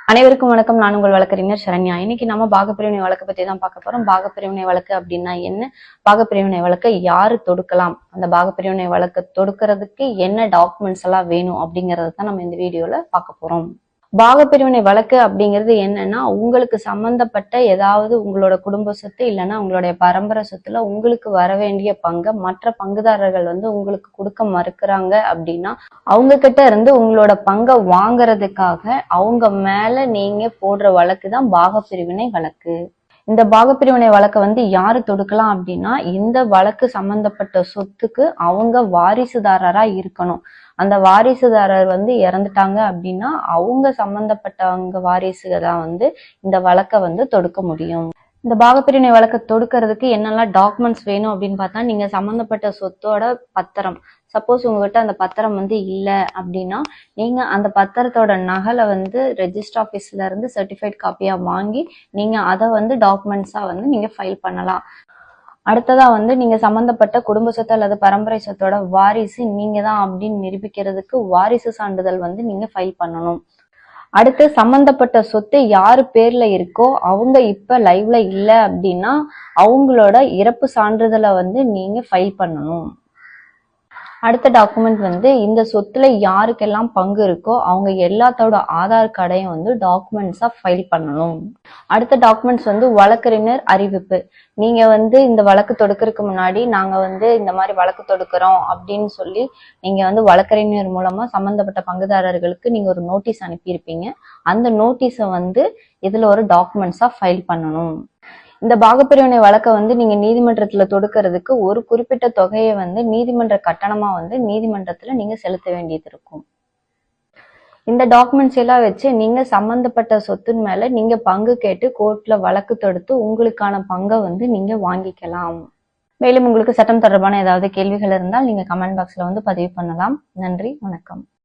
அனைவருக்கும் வணக்கம். நான் உங்கள் வழக்கறிஞர் சரண்யா. இன்னைக்கு நம்ம பாகப்பிரிவினை வழக்கு பத்தி தான் பார்க்க போறோம். பாகப்பிரிவினை வழக்கு அப்படின்னா என்ன, பாகப்பிரிவினை வழக்கை யாரு தொடுக்கலாம், அந்த பாகப்பிரிவினை வழக்கு தொடுக்கிறதுக்கு என்ன டாக்குமெண்ட்ஸ் எல்லாம் வேணும் அப்படிங்கறத தான் நம்ம இந்த வீடியோல பார்க்க போறோம். பாகப்பிரிவினை வழக்கு அப்படிங்கிறது என்னன்னா, உங்களுக்கு சம்பந்தப்பட்ட ஏதாவது உங்களோட குடும்ப சொத்து இல்லைன்னா உங்களுடைய பரம்பரை சொத்துல உங்களுக்கு வர வேண்டிய பங்கை மற்ற பங்குதாரர்கள் உங்களுக்கு கொடுக்க மறுக்கிறாங்க அப்படின்னா, அவங்க கிட்ட இருந்து உங்களோட பங்கை வாங்குறதுக்காக அவங்க மேல நீங்க போடுற வழக்கு தான் பாகப்பிரிவினை வழக்கு. இந்த பாகப்பிரிவினை வழக்கை யாரு தொடுக்கலாம் அப்படின்னா, இந்த வழக்கு சம்பந்தப்பட்ட சொத்துக்கு அவங்க வாரிசுதாரரா இருக்கணும். அந்த வாரிசுதாரர் இறந்துட்டாங்க அப்படின்னா அவங்க சம்பந்தப்பட்டவங்க வாரிசுக தான் இந்த வழக்கை தொடுக்க முடியும். இந்த பாகப்பிரிவினை வழக்கை தொடுக்கிறதுக்கு என்னெல்லாம் டாக்குமெண்ட்ஸ் வேணும் அப்படின்னு பார்த்தா, நீங்க சம்பந்தப்பட்ட சொத்தோட பத்திரம், சப்போஸ் உங்ககிட்ட அந்த பத்திரம் இல்லை அப்படின்னா நீங்க அந்த பத்திரத்தோட நகலை ரெஜிஸ்டர் ஆஃபீஸ்ல இருந்து சர்டிஃபைட் காப்பியா வாங்கி நீங்க அதை டாக்குமெண்ட்ஸா நீங்க ஃபைல் பண்ணலாம். அடுத்ததா நீங்க சம்பந்தப்பட்ட குடும்ப சொத்து அல்லது பரம்பரை சொத்தோட வாரிசு நீங்க தான் அப்படின்னு நிரூபிக்கிறதுக்கு வாரிசு சான்றிதழ் நீங்க ஃபைல் பண்ணணும். அடுத்து சம்பந்தப்பட்ட சொத்து யாரு பேர்ல இருக்கோ அவங்க இப்ப லைவ்ல இல்ல அப்படின்னா அவங்களோட இறப்பு சான்றிதழை நீங்க ஃபைல் பண்ணணும். அடுத்த டாக்குமெண்ட் இந்த சொத்துல யாருக்கெல்லாம் பங்கு இருக்கோ அவங்க எல்லாத்தோட ஆதார் கார்டையும் டாக்குமெண்ட்ஸா ஃபைல் பண்ணணும். அடுத்த டாக்குமெண்ட்ஸ் வழக்கறிஞர் அறிவிப்பு. நீங்க இந்த வழக்கு தொடுக்கிறதுக்கு முன்னாடி நாங்க இந்த மாதிரி வழக்கு தொடுக்கிறோம் அப்படின்னு சொல்லி நீங்க வழக்கறிஞர் மூலமா சம்பந்தப்பட்ட பங்குதாரர்களுக்கு நீங்க ஒரு நோட்டீஸ் அனுப்பியிருப்பீங்க. அந்த நோட்டீஸை இதுல ஒரு டாக்குமெண்ட்ஸா ஃபைல் பண்ணணும். இந்த பாகப்பிரிவினை வழக்கை நீங்க நீதிமன்றத்துல தொடுக்கிறதுக்கு ஒரு குறிப்பிட்ட தொகையை நீதிமன்ற கட்டணமா நீதிமன்றத்துல நீங்க செலுத்த வேண்டியது இருக்கும். இந்த டாக்குமெண்ட்ஸ் எல்லாம் வச்சு நீங்க சம்பந்தப்பட்ட சொத்தின் மேல நீங்க பங்கு கேட்டு கோர்ட்ல வழக்கு தொடுத்து உங்களுக்கான பங்கை நீங்க வாங்கிக்கலாம். மேலும் உங்களுக்கு சட்டம் தொடர்பான ஏதாவது கேள்விகள் இருந்தால் நீங்க கமெண்ட் பாக்ஸ்ல பதிவு பண்ணலாம். நன்றி, வணக்கம்.